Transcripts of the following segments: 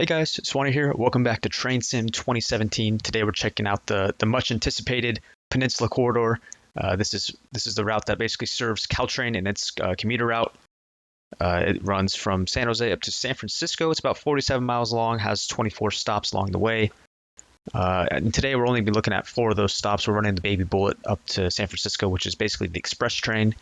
Hey guys, Swanny here. Welcome back to Train Sim 2017. Today we're checking out the much anticipated Peninsula Corridor. This is the route that basically serves Caltrain and its commuter route. It runs from San Jose up to San Francisco. It's about 47 miles long, has 24 stops along the way. And today we're only be looking at 4 of those stops. We're running the Baby Bullet up to San Francisco, which is basically the express train.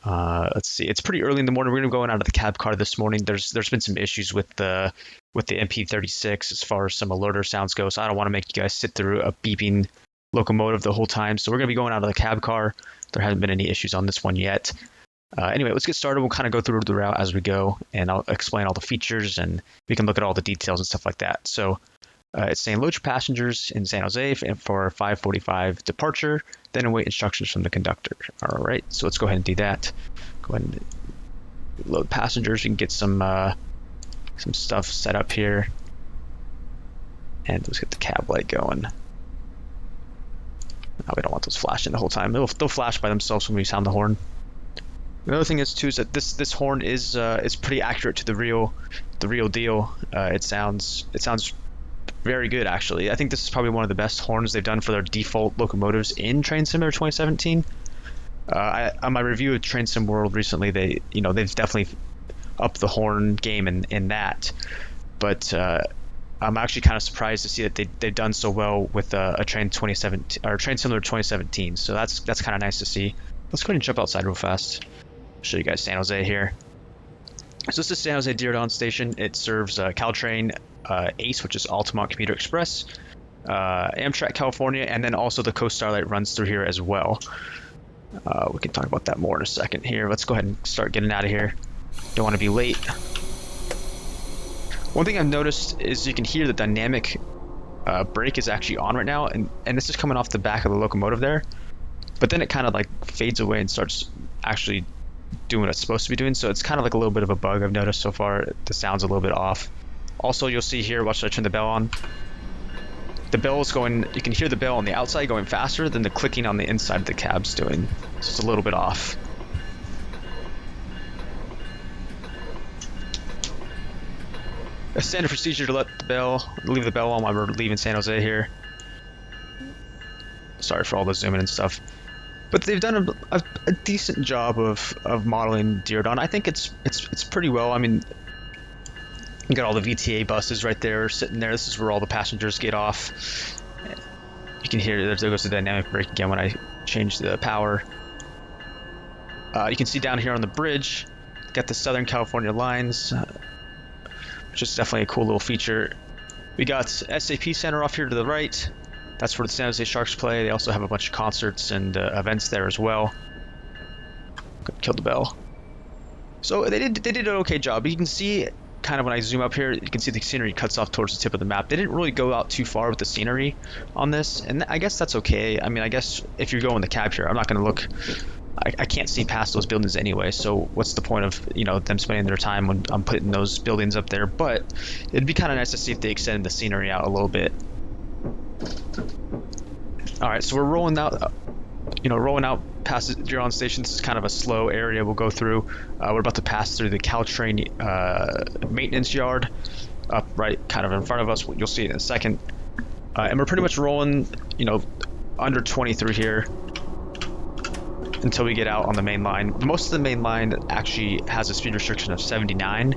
Let's see. It's pretty early in the morning. We're gonna go out of the cab car this morning. There's been some issues with the MP36 as far as some alerter sounds go. So I don't want to make you guys sit through a beeping locomotive the whole time. So we're gonna be going out of the cab car. There hasn't been any issues on this one yet. Anyway, let's get started. We'll kind of go through the route as we go, and I'll explain all the features, and we can look at all the details and stuff like that. So it's saying load your passengers in San Jose for 5:45 departure, then await instructions from the conductor. All right, so let's go ahead and do that. Go ahead and load passengers. We can get some stuff set up here, and let's get the cab light going. No, we don't want those flashing the whole time. They'll flash by themselves when we sound the horn. The other thing is too is that this horn is pretty accurate to the real deal. It sounds very good, actually. I think this is probably one of the best horns they've done for their default locomotives in Train Sim 2017. On my review of Train Sim World recently, they've definitely upped the horn game in that. But I'm actually kind of surprised to see that they've done so well with a Train 2017 or Train Similar 2017. So that's kind of nice to see. Let's go ahead and jump outside real fast. Show you guys San Jose here. So this is San Jose Diridon Station. It serves Caltrain, ACE, which is Altamont Commuter Express, Amtrak California, and then also the Coast Starlight runs through here as well. We can talk about that more in a second here. Let's go ahead and start getting out of here. Don't want to be late. One thing I've noticed is you can hear the dynamic brake is actually on right now, and this is coming off the back of the locomotive there. But then it kind of like fades away and starts actually doing what it's supposed to be doing. So it's kind of like a little bit of a bug I've noticed so far. The sound's a little bit off. Also, you'll see here, watch I turn the bell on. The bell is going, you can hear the bell on the outside going faster than the clicking on the inside of the cab's doing. So it's a little bit off. A standard procedure to leave the bell on while we're leaving San Jose here. Sorry for all the zooming and stuff. But they've done a decent job of modeling Diridon. I think it's pretty well. I mean, you got all the VTA buses right there sitting there. This is where all the passengers get off. You can hear there goes the dynamic brake again when I change the power. You can see down here on the bridge, got the Southern California lines, which is definitely a cool little feature. We got SAP Center off here to the right. That's where the San Jose Sharks play. They also have a bunch of concerts and events there as well. Killed the bell. So they did an okay job. You can see kind of when I zoom up here, you can see the scenery cuts off towards the tip of the map. They didn't really go out too far with the scenery on this, and I guess that's okay. I mean, I guess if you're going the cab here, I'm not going to look. I can't see past those buildings anyway, so what's the point of them spending their time when I'm putting those buildings up there? But it'd be kind of nice to see if they extended the scenery out a little bit. All right, so we're rolling out past Diridon Station. This is kind of a slow area we'll go through. We're about to pass through the Caltrain maintenance yard up right kind of in front of us. You'll see it in a second. And we're pretty much rolling, under 20 through here until we get out on the main line. Most of the main line actually has a speed restriction of 79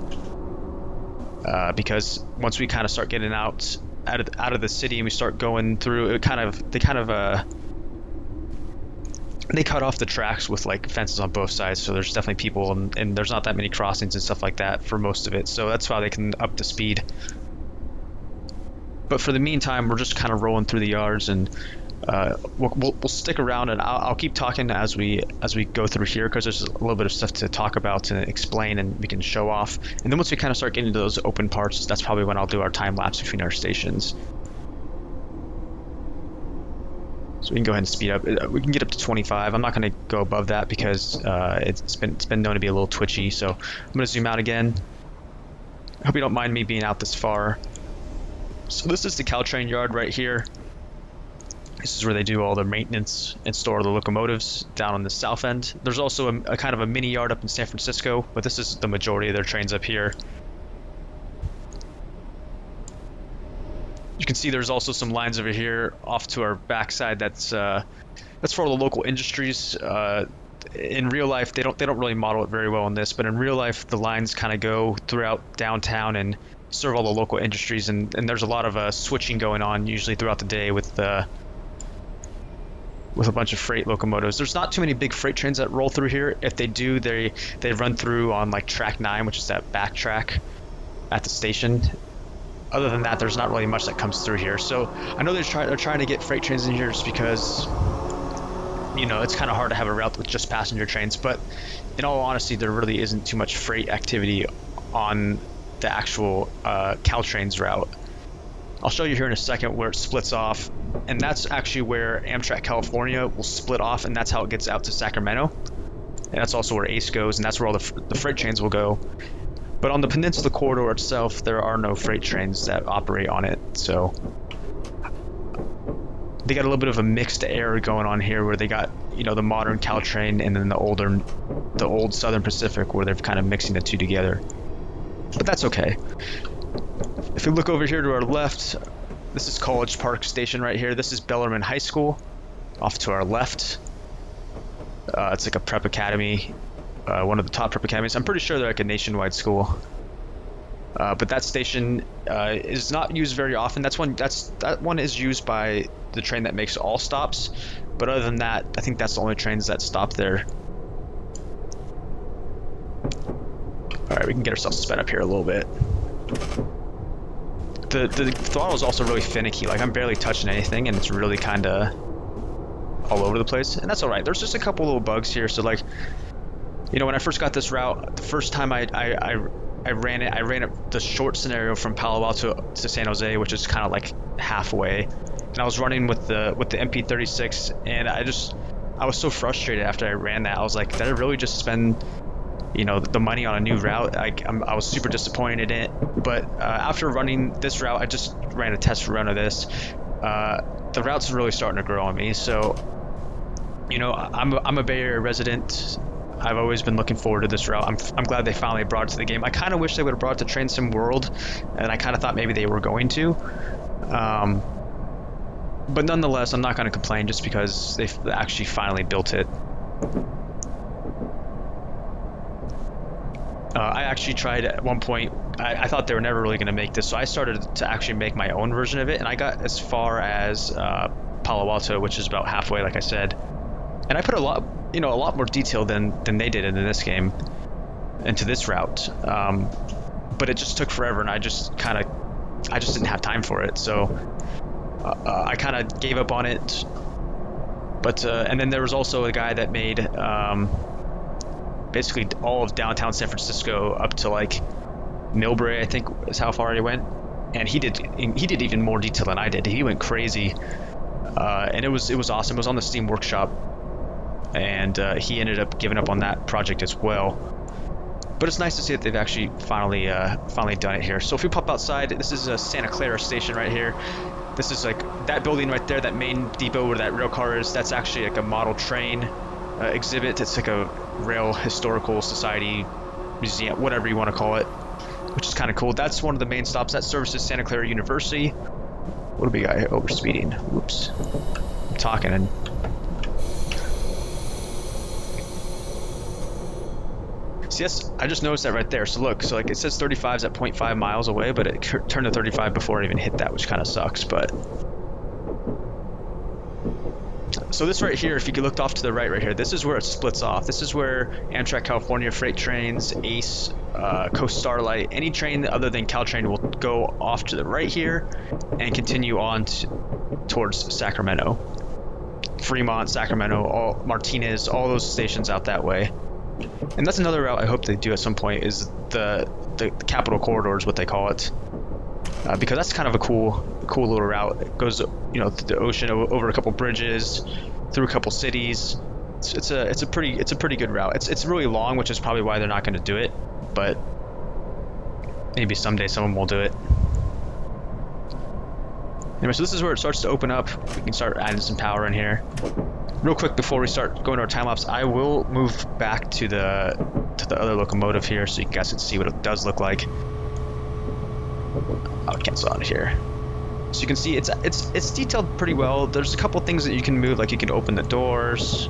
because once we kind of start getting out of the city and we start going through, they cut off the tracks with like fences on both sides, so there's definitely people and there's not that many crossings and stuff like that for most of it, so that's why they can up the speed. But for the meantime, we're just kind of rolling through the yards, and we'll stick around, and I'll keep talking as we go through here, because there's a little bit of stuff to talk about and explain, and we can show off. And then once we kind of start getting into those open parts, that's probably when I'll do our time lapse between our stations. So we can go ahead and speed up. We can get up to 25. I'm not going to go above that because it's been known to be a little twitchy. So I'm going to zoom out again. I hope you don't mind me being out this far. So this is the Caltrain yard right here. This is where they do all the maintenance and store the locomotives down on the south end. There's also a kind of a mini yard up in San Francisco, but this is the majority of their trains up here. You can see there's also some lines over here off to our backside. That's for all the local industries. In real life, they don't really model it very well in this, but in real life, the lines kind of go throughout downtown and serve all the local industries, and there's a lot of switching going on usually throughout the day with a bunch of freight locomotives. There's not too many big freight trains that roll through here. If they do, they run through on like track 9, which is that back track at the station. Other than that, there's not really much that comes through here. So I know they're trying to get freight trains in here just because, you know, it's kind of hard to have a route with just passenger trains. But in all honesty, there really isn't too much freight activity on the actual Caltrain's route. I'll show you here in a second where it splits off, and that's actually where Amtrak California will split off, and that's how it gets out to Sacramento. And that's also where ACE goes, and that's where all the freight trains will go. But on the Peninsula Corridor itself, there are no freight trains that operate on it, so they got a little bit of a mixed era going on here, where they got, you know, the modern Caltrain and then the old Southern Pacific, where they're kind of mixing the two together. But that's okay. If we look over here to our left, this is College Park Station right here. This is Bellarmine High School. Off to our left, it's like a prep academy. One of the top prep academies. I'm pretty sure they're like a nationwide school. But that station is not used very often. That one is used by the train that makes all stops. But other than that, I think that's the only trains that stop there. All right, we can get ourselves sped up here a little bit. The throttle is also really finicky. Like, I'm barely touching anything, and it's really kind of all over the place. And that's all right. There's just a couple little bugs here. So like, you know, when I first got this route, the first time I ran it the short scenario from Palo Alto to San Jose, which is kind of like halfway, and I was running with the MP36, and I was so frustrated after I ran that. I was like, did I really just spend, you know, the money on a new route? I was super disappointed in it. But after running this route, I just ran a test run of this. The route's really starting to grow on me. So, you know, I'm a Bay Area resident. I've always been looking forward to this route. I'm glad they finally brought it to the game. I kind of wish they would have brought it to Train Sim World, and I kind of thought maybe they were going to. But nonetheless, I'm not going to complain just because they've actually finally built it. I actually tried at one point. I thought they were never really going to make this, so I started to actually make my own version of it, and I got as far as Palo Alto, which is about halfway, like I said. And I put a lot more detail than they did in this game into this route. But it just took forever, and I just didn't have time for it. So I kind of gave up on it. But and then there was also a guy that made basically all of downtown San Francisco up to like Millbrae, I think is how far he went. And he did even more detail than I did. He went crazy, and it was awesome. It was on the Steam Workshop. And he ended up giving up on that project as well. But it's nice to see that they've actually finally done it here. So if we pop outside, this is a Santa Clara station right here. This is like that building right there, that main depot where that rail car is. That's actually like a model train exhibit. It's like a rail historical society museum, whatever you want to call it, which is kind of cool. That's one of the main stops. That services Santa Clara University. What do we got here? Over speeding. Whoops. I'm talking and. See, I just noticed that right there. So look, so like it says 35's at 0.5 miles away, but it turned to 35 before it even hit that, which kind of sucks. But so this right here, if you could look off to the right here, this is where it splits off. This is where Amtrak California freight trains, ACE, Coast Starlight, any train other than Caltrain will go off to the right here and continue on towards Sacramento, Fremont, Sacramento, Martinez, all those stations out that way. And that's another route I hope they do at some point, is the Capital Corridor is what they call it, because that's kind of a cool little route. It goes, you know, through the ocean, over a couple bridges, through a couple cities. It's a pretty good route. It's really long, which is probably why they're not going to do it, but maybe someday someone will do it. Anyway, so this is where it starts to open up. We can start adding some power in here. Real quick before we start going to our time lapse, I will move back to the other locomotive here so you guys can see what it does look like. I'll cancel out of here. So you can see it's detailed pretty well. There's a couple things that you can move, like you can open the doors.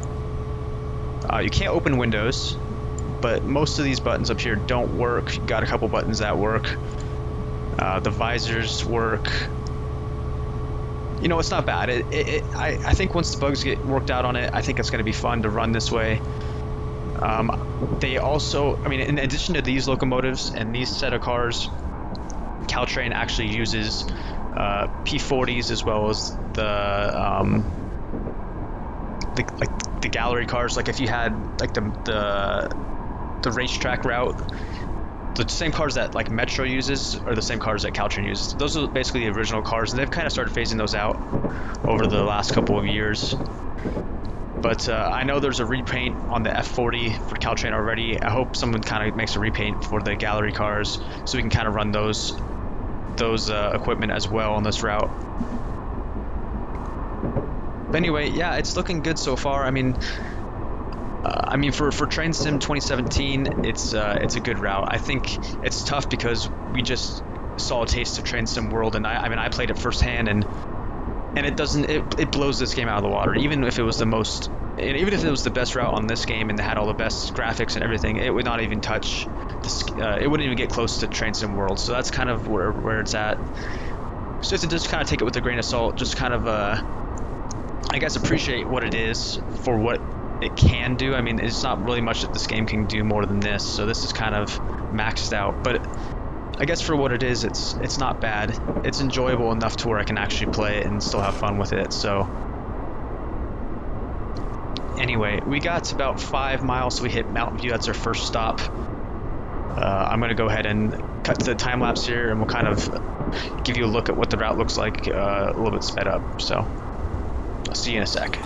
You can't open windows, but most of these buttons up here don't work. You've got a couple buttons that work. The visors work. You know, it's not bad. I think once the bugs get worked out on it, I think it's going to be fun to run this way. They also, I mean, in addition to these locomotives and these set of cars, Caltrain actually uses P40s as well as the gallery cars. Like if you had like the racetrack route, the same cars that like Metro uses are the same cars that Caltrain uses. Those are basically the original cars, and they've kind of started phasing those out over the last couple of years. But I know there's a repaint on the F40 for Caltrain already. I hope someone kind of makes a repaint for the gallery cars so we can kind of run those equipment as well on this route. But anyway, yeah, it's looking good so far. I mean, for Train Sim 2017, it's a good route. I think it's tough because we just saw a taste of Train Sim World, and I played it firsthand, and it blows this game out of the water. Even if it was the best route on this game and it had all the best graphics and everything, it would not even touch this, it wouldn't even get close to Train Sim World. So that's kind of where it's at. So to just kind of take it with a grain of salt, just kind of I guess appreciate what it is for what it can do. I mean, it's not really much that this game can do more than this, so this is kind of maxed out, but I guess for what it is, it's not bad. It's enjoyable enough to where I can actually play it and still have fun with it. So anyway, we got about 5 miles, so we hit Mountain View. That's our first stop. I'm going to go ahead and cut to the time lapse here, and we'll kind of give you a look at what the route looks like a little bit sped up. So I'll see you in a sec.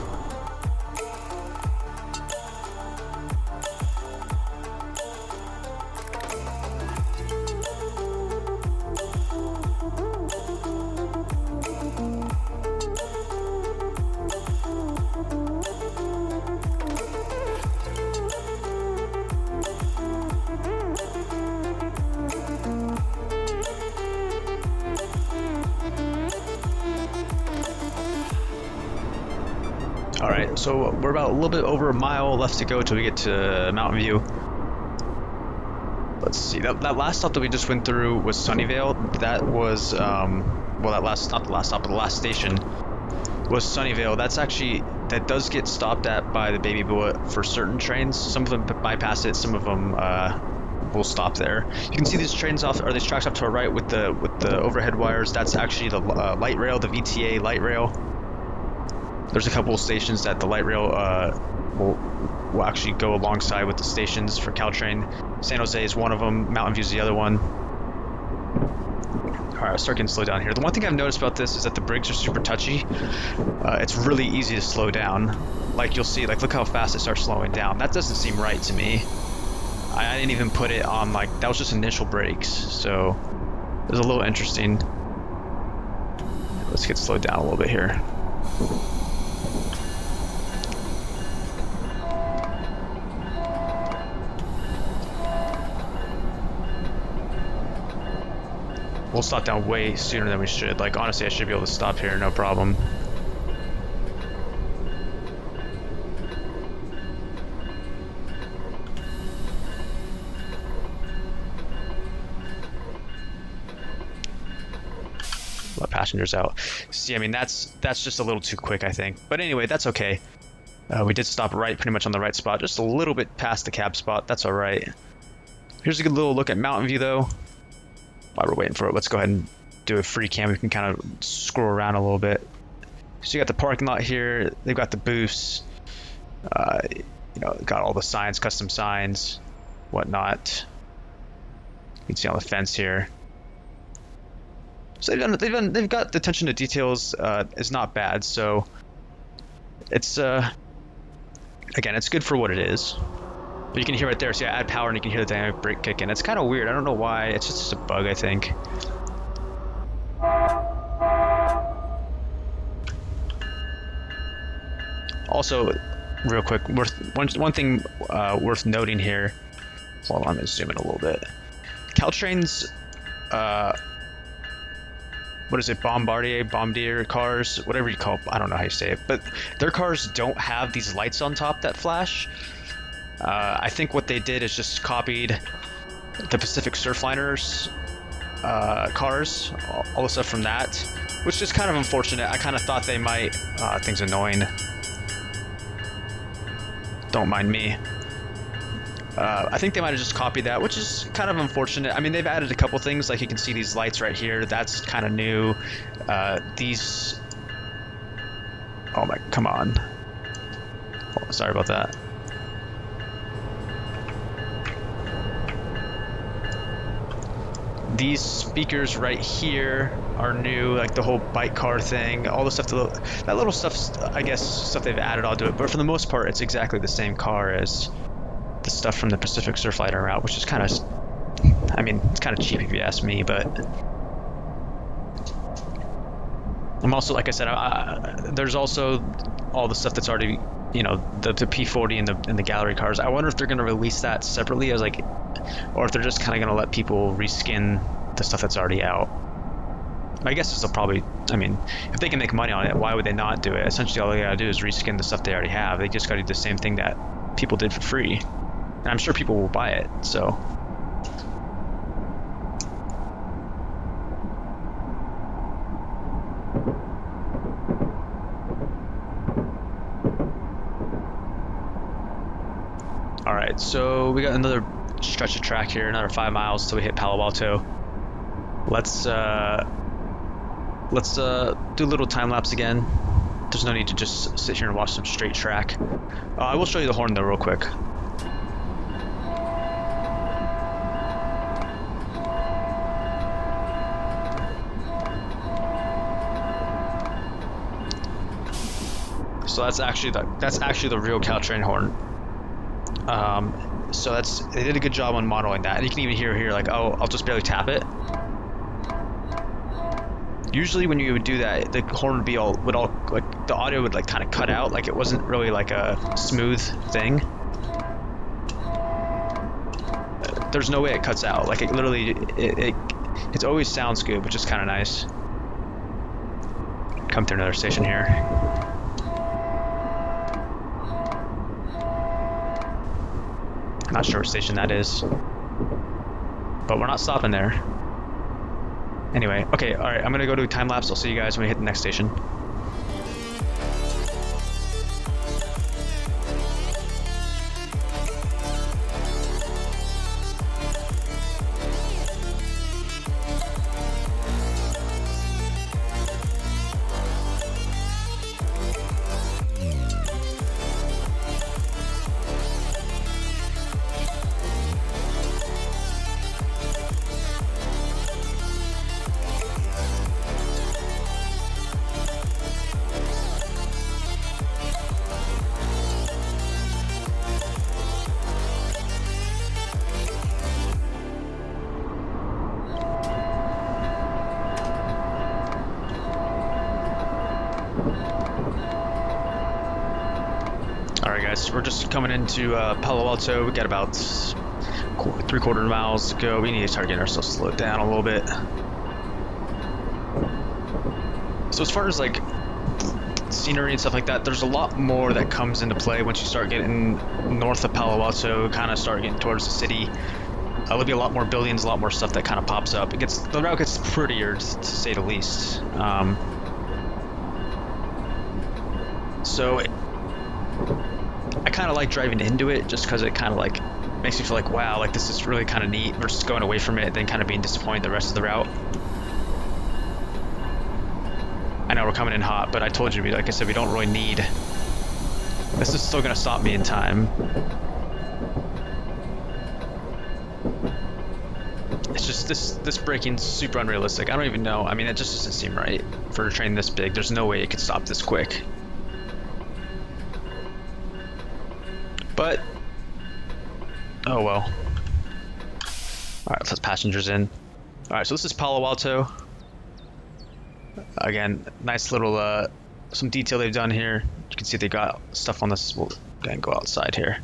Alright, so we're about a little bit over a mile left to go till we get to Mountain View. Let's see, that last stop that we just went through was Sunnyvale. That was, not the last stop, but the last station was Sunnyvale. That does get stopped at by the Baby Bullet for certain trains. Some of them bypass it, some of them will stop there. You can see these tracks off to our right with the overhead wires. That's actually the light rail, the VTA light rail. There's a couple of stations that the light rail will actually go alongside with the stations for Caltrain. San Jose is one of them, Mountain View is the other one. Alright, I'll start getting slow down here. The one thing I've noticed about this is that the brakes are super touchy. It's really easy to slow down. Like you'll see, like look how fast it starts slowing down. That doesn't seem right to me. I didn't even put it on, like, that was just initial brakes, so it was a little interesting. Let's get slowed down a little bit here. We'll stop down way sooner than we should. Like, honestly, I should be able to stop here, no problem. Let passengers out. See, I mean, that's just a little too quick, I think. But anyway, that's okay. We did stop pretty much on the right spot, just a little bit past the cab spot. That's all right. Here's a good little look at Mountain View, though. While we're waiting for it, let's go ahead and do a free cam. We can kind of scroll around a little bit. So you got the parking lot here. They've got the booths. Got all the signs, custom signs, whatnot. You can see on the fence here. So they've got the attention to details is not bad. So it's again, it's good for what it is. But you can hear it there. So add power and you can hear the dynamic brake kick in. It's kind of weird. I don't know why. It's just a bug, I think. Also, real quick, one thing worth noting here. Hold on, let me zoom in a little bit. Caltrain's what is it, Bombardier cars, whatever you call it. I don't know how you say it, but their cars don't have these lights on top that flash. I think what they did is just copied the Pacific Surfliners cars, all the stuff from that, which is kind of unfortunate. I kind of thought they might. Things annoying. Don't mind me. I think they might have just copied that, which is kind of unfortunate. I mean, they've added a couple things, like you can see these lights right here. That's kind of new. These... Oh my, come on. Oh, sorry about that. These speakers right here are new, like the whole bike car thing, all the stuff, that little stuff, I guess, stuff they've added onto it. But for the most part, it's exactly the same car as the stuff from the Pacific Surfliner route, which is kind of, I mean, it's kind of cheap if you ask me, but I'm also, like I said, there's also all the stuff that's already, you know, the P40 and the gallery cars. I wonder if they're going to release that separately as like, or if they're just kind of going to let people reskin the stuff that's already out. My guess is they'll probably, I mean, if they can make money on it, why would they not do it? Essentially, all they got to do is reskin the stuff they already have. They just got to do the same thing that people did for free. And I'm sure people will buy it, so. All right, so we got another stretch of track here, another 5 miles till we hit Palo Alto. Let's do a little time lapse again. There's no need to just sit here and watch some straight track. I will show you the horn though real quick. So that's actually the real Caltrain horn. So they did a good job on modeling that, and you can even hear here like, oh, I'll just barely tap it. Usually when you would do that, the horn would all like the audio would like kind of cut out, like it wasn't really like a smooth thing. There's no way it cuts out. Like it literally, it always sounds good, which is kind of nice. Come through another station here. Not sure what station that is, but we're not stopping there. Anyway, okay, all right, I'm gonna go do a time lapse. I'll see you guys when we hit the next station. Alright guys, we're just coming into Palo Alto. We got about 3/4 miles to go. We need to start getting ourselves slowed down a little bit. So as far as like scenery and stuff like that, there's a lot more that comes into play once you start getting north of Palo Alto, kind of start getting towards the city. There'll be a lot more buildings, a lot more stuff that kind of pops up. The route gets prettier, to say the least. So I kind of like driving into it just because it kind of like makes me feel like, wow, like this is really kind of neat, versus going away from it and then kind of being disappointed the rest of the route. I know we're coming in hot, but I told you, like I said, we don't really need. This is still going to stop me in time. It's just this braking's super unrealistic. I don't even know. I mean, it just doesn't seem right for a train this big. There's no way it could stop this quick. But, oh well. Alright, let's let passengers in. Alright, so this is Palo Alto. Again, nice little, some detail they've done here. You can see they got stuff on this. We'll go outside here.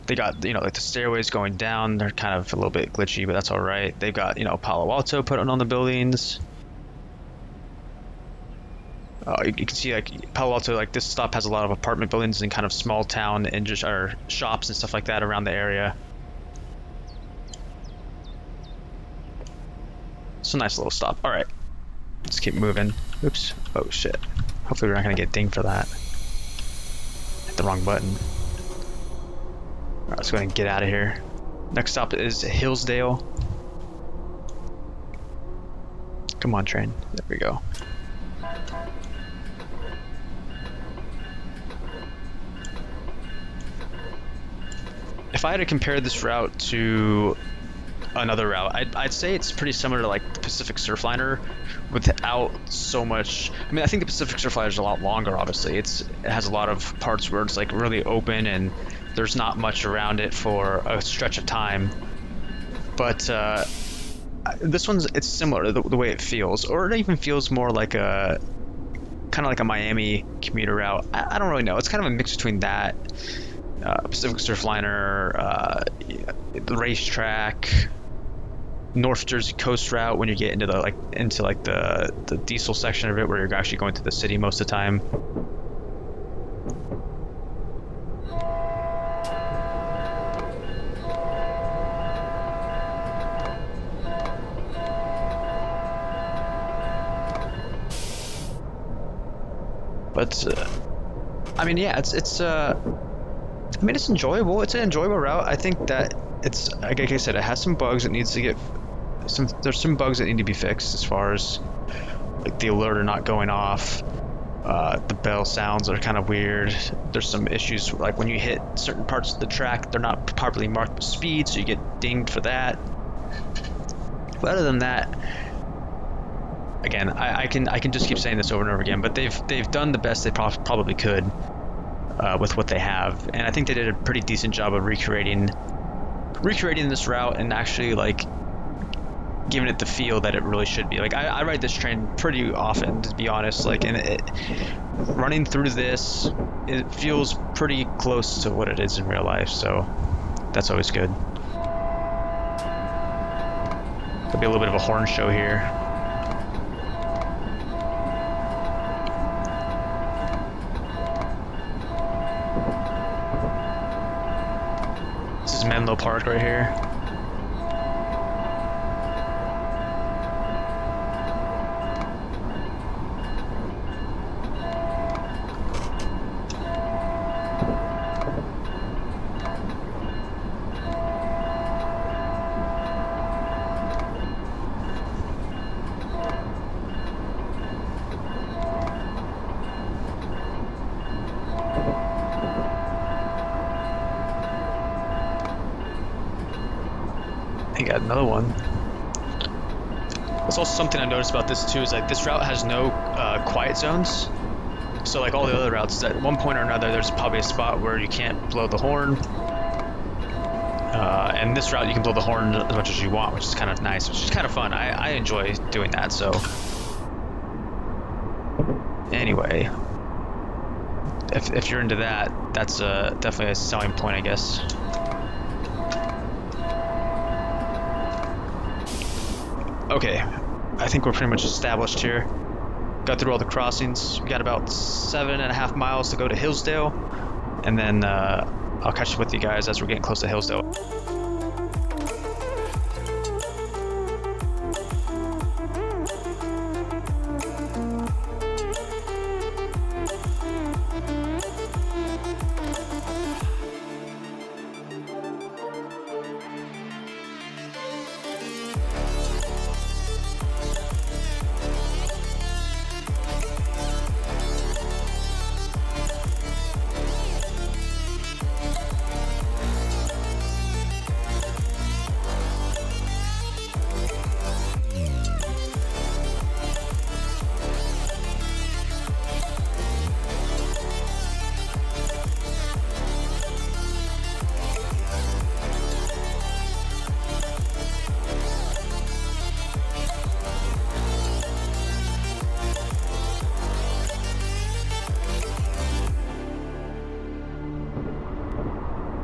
They got, you know, like the stairways going down. They're kind of a little bit glitchy, but that's alright. They've got, you know, Palo Alto put on the buildings. You can see like Palo Alto, like this stop has a lot of apartment buildings and kind of small town and just or shops and stuff like that around the area. It's a nice little stop. All right, let's keep moving. Oops. Oh shit. Hopefully we're not gonna get dinged for that. Hit the wrong button. All right, let's go ahead and get out of here. Next stop is Hillsdale. Come on, train. There we go. If I had to compare this route to another route, I'd say it's pretty similar to like the Pacific Surfliner without so much. I mean, I think the Pacific Surfliner is a lot longer, obviously. It has a lot of parts where it's like really open and there's not much around it for a stretch of time. But this one's, it's similar, the way it feels, or it even feels more like a kind of like a Miami commuter route. I don't really know. It's kind of a mix between that, Pacific Surfliner, the racetrack, North Jersey Coast route when you get into the diesel section of it where you're actually going to the city most of the time. But I mean, yeah, I mean, it's enjoyable. It's an enjoyable route. I think that it's, like I said, it has some bugs. It needs to get there's some bugs that need to be fixed as far as like the alerter not going off. The bell sounds are kind of weird. There's some issues like when you hit certain parts of the track, they're not properly marked with speed, so you get dinged for that. But other than that, again, I can just keep saying this over and over again, but they've done the best they probably could with what they have, and I think they did a pretty decent job of recreating this route and actually like giving it the feel that it really should be. Like I ride this train pretty often, to be honest. Like, and running through this, it feels pretty close to what it is in real life, so that's always good. There'll be a little bit of a horn show here. This is Menlo Park right here. Got another one. That's also something I noticed about this too, is like this route has no quiet zones. So like all the other routes, at one point or another there's probably a spot where you can't blow the horn, and this route you can blow the horn as much as you want, which is kind of nice, which is kind of fun. I enjoy doing that. So anyway, if you're into that, that's definitely a selling point, I guess. Okay, I think we're pretty much established here. Got through all the crossings. We got about 7.5 miles to go to Hillsdale, and then I'll catch up with you guys as we're getting close to Hillsdale.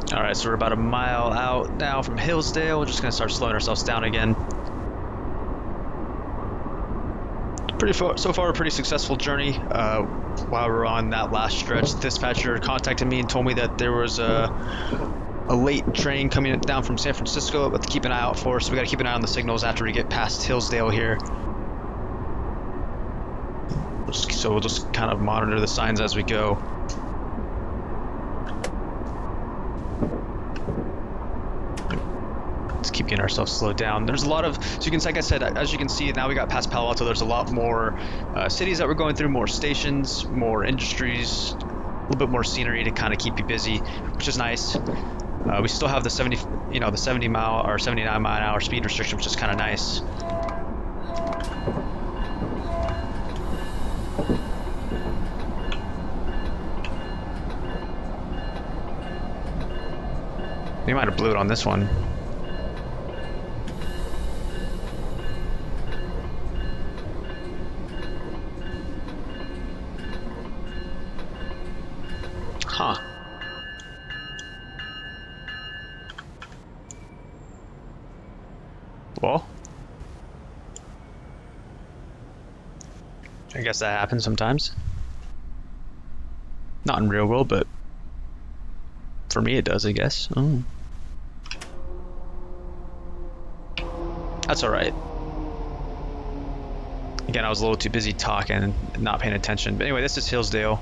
Alright, so we're about a mile out now from Hillsdale. We're just going to start slowing ourselves down again. So far a pretty successful journey. While we're on that last stretch, the dispatcher contacted me and told me that there was a late train coming down from San Francisco, but to keep an eye out for. So we got to keep an eye on the signals after we get past Hillsdale here. So we'll just kind of monitor the signs as we go. Let's keep getting ourselves slowed down. There's a lot of, so you can, like I said, as you can see, now we got past Palo Alto. There's a lot more cities that we're going through, more stations, more industries, a little bit more scenery to kind of keep you busy, which is nice. We still have the 70 mile or 79 mile an hour speed restriction, which is kind of nice. We might have blew it on this one. Huh. Well, I guess that happens sometimes. Not in real world, but for me it does, I guess. Oh. That's alright. Again, I was a little too busy talking and not paying attention. But anyway, this is Hillsdale.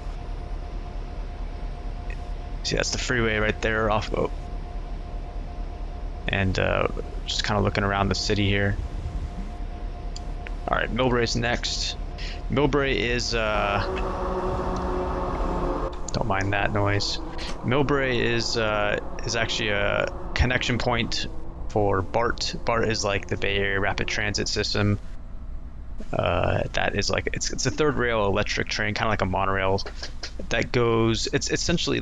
See, that's the freeway right there off of. And just kind of looking around the city here. Alright, Millbrae's next. Millbrae is, don't mind that noise. Millbrae is actually a connection point for BART. BART is like the Bay Area Rapid Transit System. That is like, it's a third rail electric train, kind of like a monorail that goes, it's essentially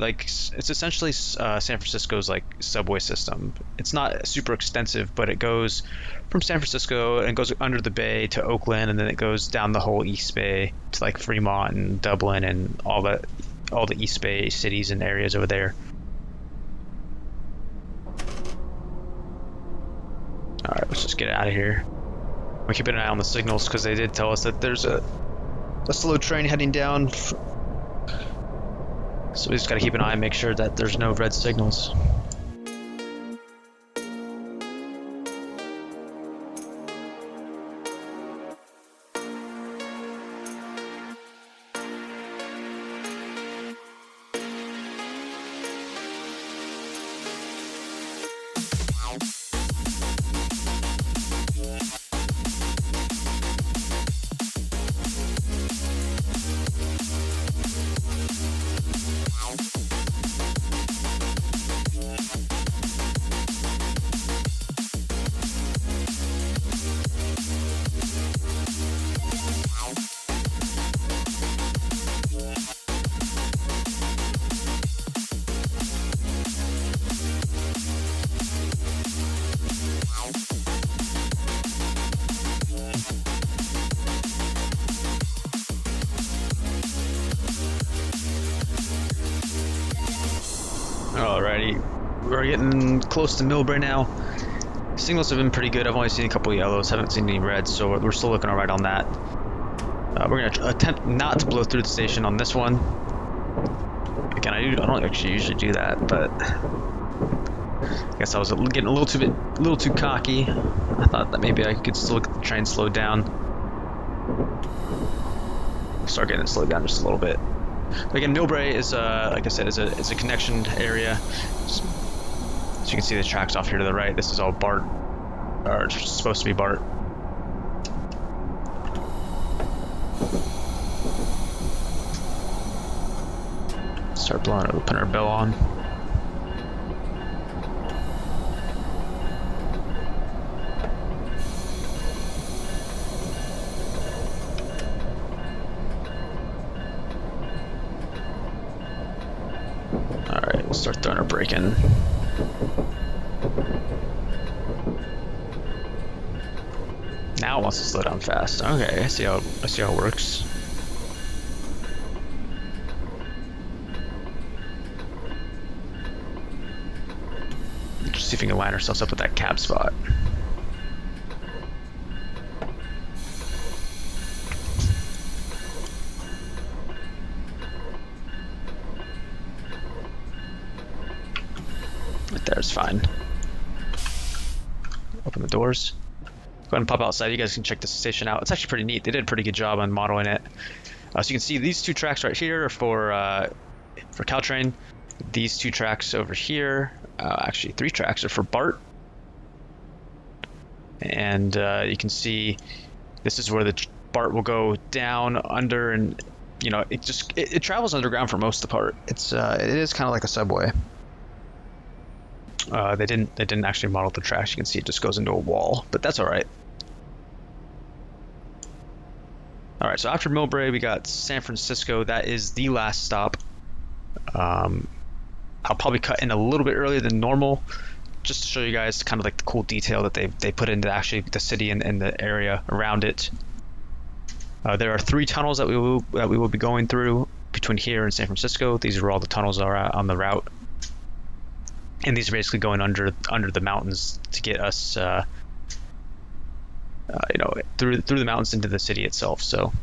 San Francisco's like subway system. It's not super extensive, but it goes from San Francisco and goes under the bay to Oakland, and then it goes down the whole East Bay to like Fremont and Dublin and all the East Bay cities and areas over there. Alright, let's just get out of here. We're keeping an eye on the signals because they did tell us that there's a slow train heading down. So we just got to keep an eye and make sure that there's no red signals. Alrighty, we're getting close to Millbrae now. Signals have been pretty good. I've only seen a couple of yellows, haven't seen any reds, so we're still looking alright on that. We're going to attempt not to blow through the station on this one. Again, I don't actually usually do that, but I guess I was getting a little too cocky. I thought that maybe I could still get the train slowed down. Start getting it slowed down just a little bit. But again, Millbrae is, like I said, is a connection area. So you can see the tracks off here to the right. This is all BART, or it's supposed to be BART. Start blowing it, putting our bell on. Alright, we'll start throwing our brake in. Now it wants to slow down fast. Okay, I see how it works. Just see if we can line ourselves up with that cab spot. There's fine. Open the doors. Go ahead and pop outside. You guys can check this station out. It's actually pretty neat. They did a pretty good job on modeling it. So you can see these 2 tracks right here are for Caltrain. These 2 tracks over here, actually 3 tracks, are for BART. And you can see this is where the BART will go down, under, and you know it travels underground for most of the part. It is kind of like a subway. They didn't actually model the tracks. You can see it just goes into a wall, but that's all right. All right, so after Millbrae, we got San Francisco. That is the last stop. I'll probably cut in a little bit earlier than normal, just to show you guys kind of like the cool detail that they put into actually the city and the area around it. There are 3 tunnels that we will be going through between here and San Francisco. These are all the tunnels are on the route, and these are basically going under the mountains to get us, through the mountains into the city itself. So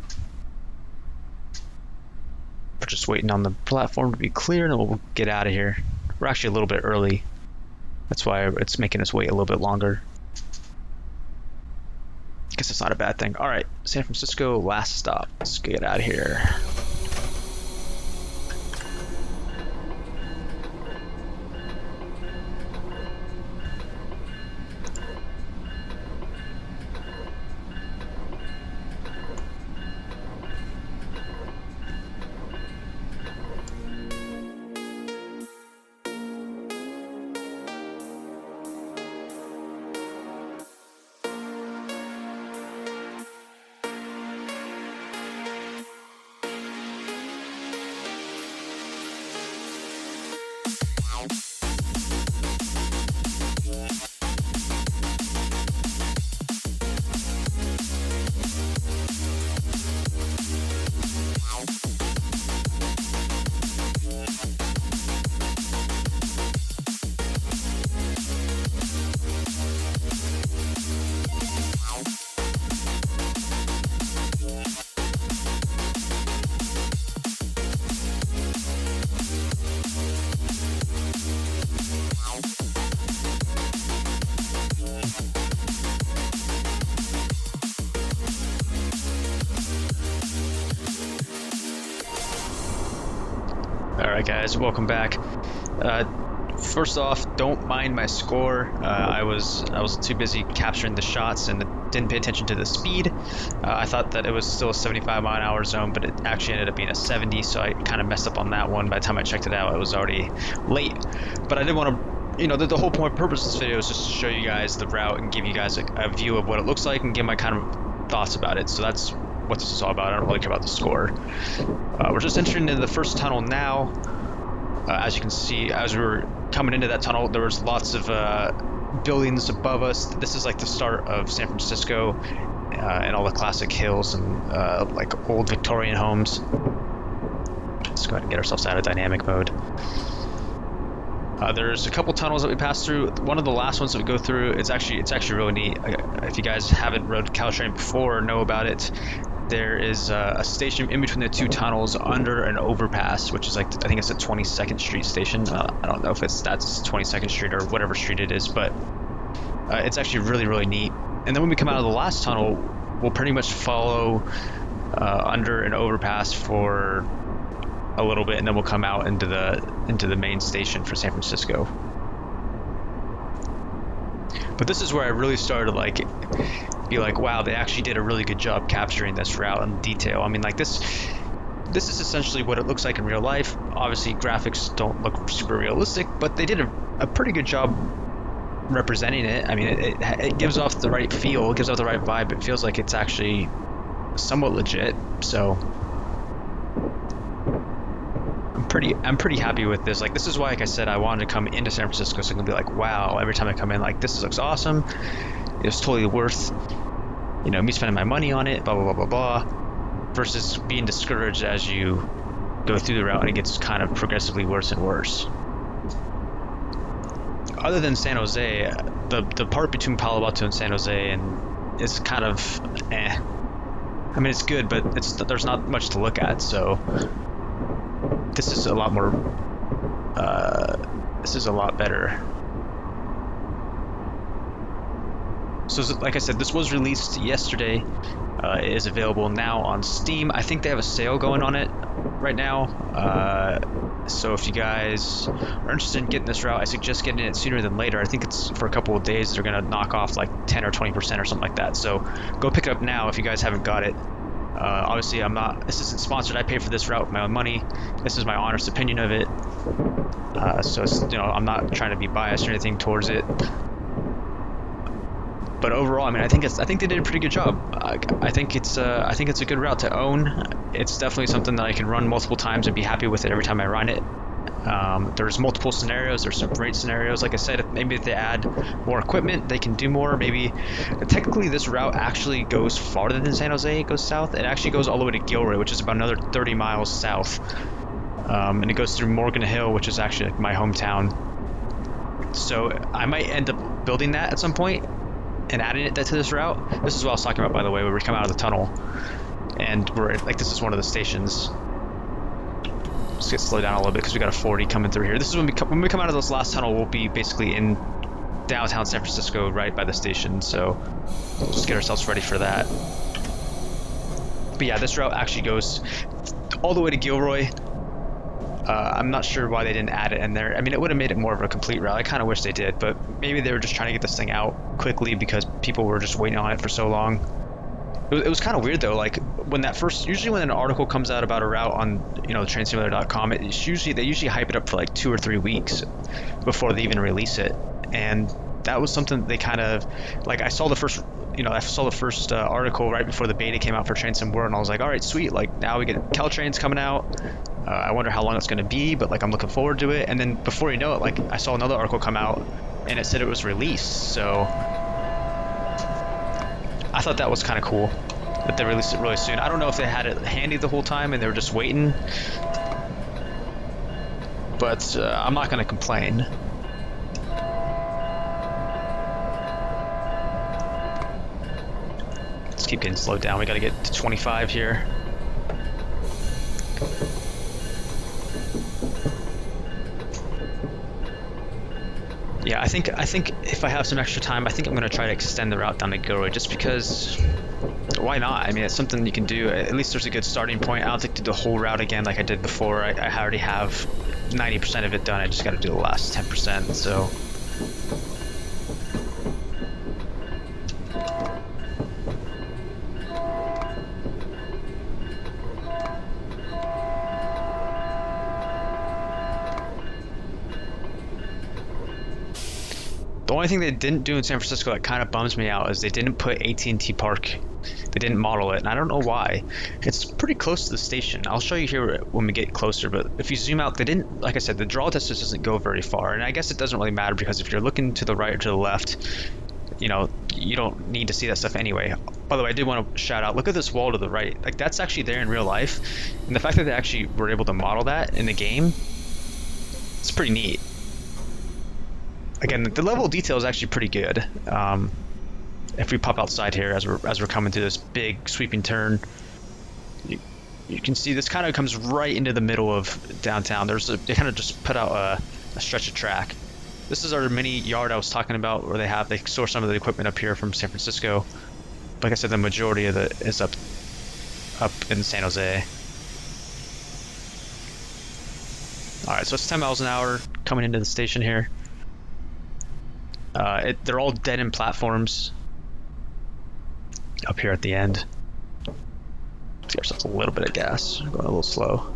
we're just waiting on the platform to be clear, and then we'll get out of here. We're actually a little bit early. That's why it's making us wait a little bit longer. Guess it's not a bad thing. All right, San Francisco, last stop. Let's get out of here. Alright guys, welcome back. First off, don't mind my score. I was too busy capturing the shots and didn't pay attention to the speed. I thought that it was still a 75-mile-an-hour zone, but it actually ended up being a 70, so I kind of messed up on that one. By the time I checked it out, it was already late. But I did want to, the whole purpose of this video is just to show you guys the route and give you guys a view of what it looks like and give my kind of thoughts about it. So that's what this is all about. I don't really care about the score. We're just entering into the first tunnel now. As you can see, as we were coming into that tunnel, there was lots of buildings above us. This is like the start of San Francisco and all the classic hills and like old Victorian homes. Let's go ahead and get ourselves out of dynamic mode. There's a couple tunnels that we passed through. One of the last ones that we go through, it's actually really neat. If you guys haven't rode Caltrain before or know about it, there is a station in between the 2 tunnels under an overpass, which is like, I think it's a 22nd Street station. I don't know if that's 22nd Street or whatever street it is, but it's actually really, really neat. And then when we come out of the last tunnel, we'll pretty much follow under an overpass for a little bit, and then we'll come out into the main station for San Francisco. But this is where I really started to be like, wow, they actually did a really good job capturing this route in detail. I mean, like this is essentially what it looks like in real life. Obviously, graphics don't look super realistic, but they did a pretty good job representing it. I mean, it gives off the right feel, it gives off the right vibe. It feels like it's actually somewhat legit. So I'm pretty happy with this. Like, this is why, like I said, I wanted to come into San Francisco so I can be like, wow, every time I come in, like, this looks awesome. It's totally worth, me spending my money on it, blah, blah, blah, blah, blah, versus being discouraged as you go through the route and it gets kind of progressively worse and worse. Other than San Jose, the part between Palo Alto and San Jose and it's kind of I mean, it's good, but there's not much to look at, so this is a lot more, this is a lot better. So like I said, this was released yesterday. It is available now on Steam. I think they have a sale going on it right now. So if you guys are interested in getting this route, I suggest getting it sooner than later. I think it's for a couple of days. They're going to knock off like 10 or 20% or something like that. So go pick it up now if you guys haven't got it. Obviously, this isn't sponsored. I pay for this route with my own money. This is my honest opinion of it. So it's, I'm not trying to be biased or anything towards it. But overall, I mean, I think they did a pretty good job. I think it's a good route to own. It's definitely something that I can run multiple times and be happy with it every time I run it. There's multiple scenarios. There's some great scenarios. Like I said, maybe if they add more equipment, they can do more. Maybe technically this route actually goes farther than San Jose. It goes south. It actually goes all the way to Gilroy, which is about another 30 miles south. And it goes through Morgan Hill, which is actually like my hometown. So I might end up building that at some point and adding it to this route. This is what I was talking about, by the way, where we come out of the tunnel. And we're like, this is one of the stations. Let's get slow down a little bit because we got a 40 coming through here. This is when we come out of this last tunnel, we'll be basically in downtown San Francisco, right by the station. So we'll just get ourselves ready for that. But yeah, this route actually goes all the way to Gilroy. I'm not sure why they didn't add it in there. I mean, it would have made it more of a complete route. I kind of wish they did, but maybe they were just trying to get this thing out quickly because people were just waiting on it for so long. It was kind of weird though. Like usually when an article comes out about a route on trainsimulator.com, they usually hype it up for like 2 or 3 weeks before they even release it. And that was something they kind of like. I saw the first article right before the beta came out for Train Sim World, and I was like, all right, sweet. Like now we get Caltrain's coming out. I wonder how long it's going to be, but like I'm looking forward to it. And then before you know it, like I saw another article come out and it said it was released. So I thought that was kind of cool that they released it really soon. I don't know if they had it handy the whole time and they were just waiting, but I'm not going to complain. Let's keep getting slowed down. We got to get to 25 here. Yeah, I think if I have some extra time, I think I'm going to try to extend the route down to Gilroy, just because why not? I mean, it's something you can do. At least there's a good starting point. I don't think to do the whole route again like I did before. I already have 90% of it done. I just got to do the last 10%. So the only thing they didn't do in San Francisco that kind of bums me out is they didn't put AT&T Park. They didn't model it, and I don't know why. It's pretty close to the station. I'll show you here when we get closer, but if you zoom out, they didn't, like I said, the draw distance doesn't go very far, and I guess it doesn't really matter because if you're looking to the right or to the left, you don't need to see that stuff anyway. By the way, I did want to shout out, look at this wall to the right. Like, that's actually there in real life, and the fact that they actually were able to model that in the game, it's pretty neat. Again, the level of detail is actually pretty good. If we pop outside here as we're coming through this big sweeping turn, you can see this kind of comes right into the middle of downtown. They kind of just put out a stretch of track. This is our mini yard I was talking about, where they store some of the equipment up here from San Francisco. Like I said, the majority of it is up in San Jose. All right, so it's 10 miles an hour coming into the station here. They're all dead-end platforms up here at the end. Let's give ourselves a little bit of gas. Going a little slow.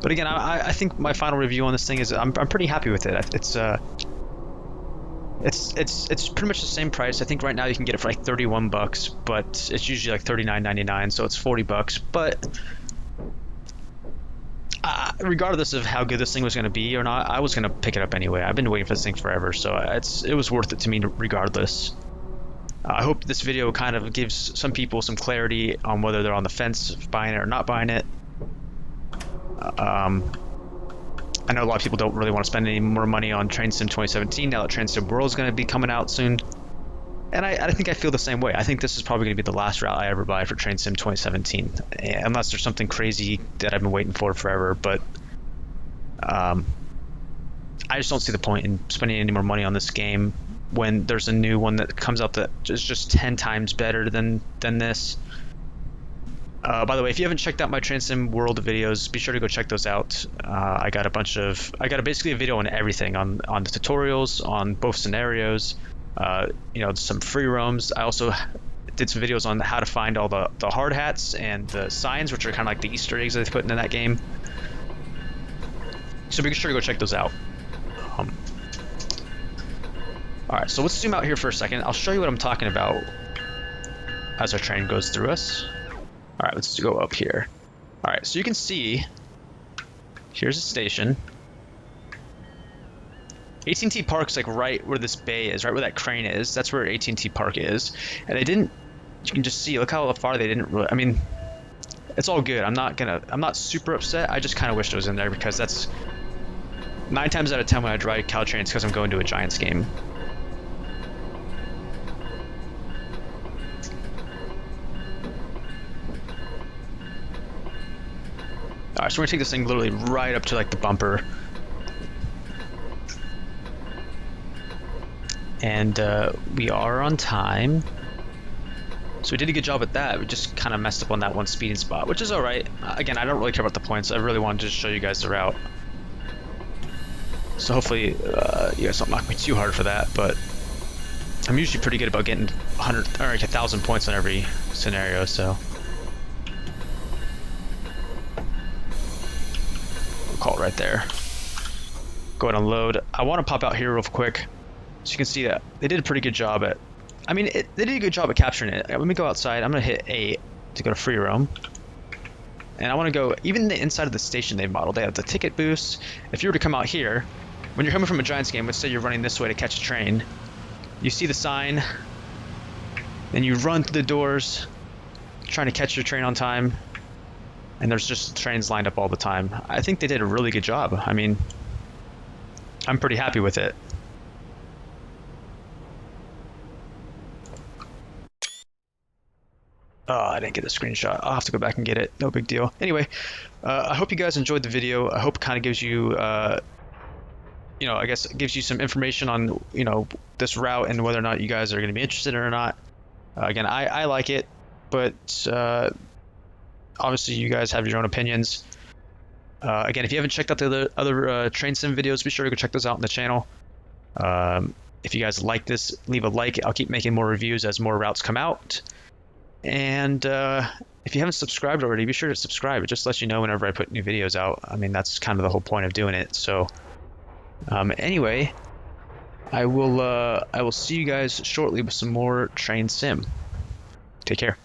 But again, I think my final review on this thing is I'm pretty happy with it. It's pretty much the same price. I think right now you can get it for like $31, but it's usually like $39.99, so it's $40. But regardless of how good this thing was going to be or not, I was going to pick it up anyway. I've been waiting for this thing forever, so it was worth it to me regardless. I hope this video kind of gives some people some clarity on whether they're on the fence buying it or not buying it. I know a lot of people don't really want to spend any more money on Train Sim 2017 now that Train Sim World is going to be coming out soon. And I think I feel the same way. I think this is probably going to be the last route I ever buy for Train Sim 2017, unless there's something crazy that I've been waiting for forever. But I I just don't see the point in spending any more money on this game when there's a new one that comes out that is just 10 times better than this. By the way, if you haven't checked out my Train Sim World videos, be sure to go check those out. I got basically a video on everything, on the tutorials, on both scenarios, some free roams. I also did some videos on how to find all the hard hats and the signs, which are kind of like the Easter eggs that they put into that game. So be sure to go check those out. Alright, so let's zoom out here for a second. I'll show you what I'm talking about as our train goes through us. Alright, let's go up here. Alright, so you can see, here's a station. AT&T Park's like right where this bay is, right where that crane is. That's where AT&T Park is. And you can just see, look how far they didn't really, I mean, it's all good. I'm not super upset. I just kind of wish it was in there because that's 9 times out of 10 when I drive Caltrain, it's because I'm going to a Giants game. Alright, so we're gonna take this thing literally right up to like the bumper. And we are on time. So we did a good job at that. We just kind of messed up on that one speeding spot, which is alright. Again, I don't really care about the points. I really wanted to just show you guys the route. So hopefully you guys don't knock me too hard for that, but I'm usually pretty good about getting 100 or like 1,000 points on every scenario, so. Call it right there. Go ahead and load. I want to pop out here real quick so you can see that they did a pretty good job at, they did a good job at capturing it. Let me go outside. I'm going to hit A to go to free roam. And I want to go, even the inside of the station they've modeled, they have the ticket boost. If you were to come out here, when you're coming from a Giants game, let's say you're running this way to catch a train, you see the sign, then you run through the doors, trying to catch your train on time, and there's just trains lined up all the time. I think they did a really good job. I mean, I'm pretty happy with it. Oh, I didn't get the screenshot. I'll have to go back and get it. No big deal. Anyway, I hope you guys enjoyed the video. I hope it kind of gives you, I guess it gives you some information on, this route and whether or not you guys are going to be interested in it or not. Again, I like it, but obviously you guys have your own opinions. Again, if you haven't checked out the other train sim videos, be sure to go check those out on the channel. If you guys like this, leave a like. I'll keep making more reviews as more routes come out. And if you haven't subscribed already, be sure to subscribe. It just lets you know whenever I put new videos out. I mean, that's kind of the whole point of doing it. So anyway, I will see you guys shortly with some more train sim. Take care.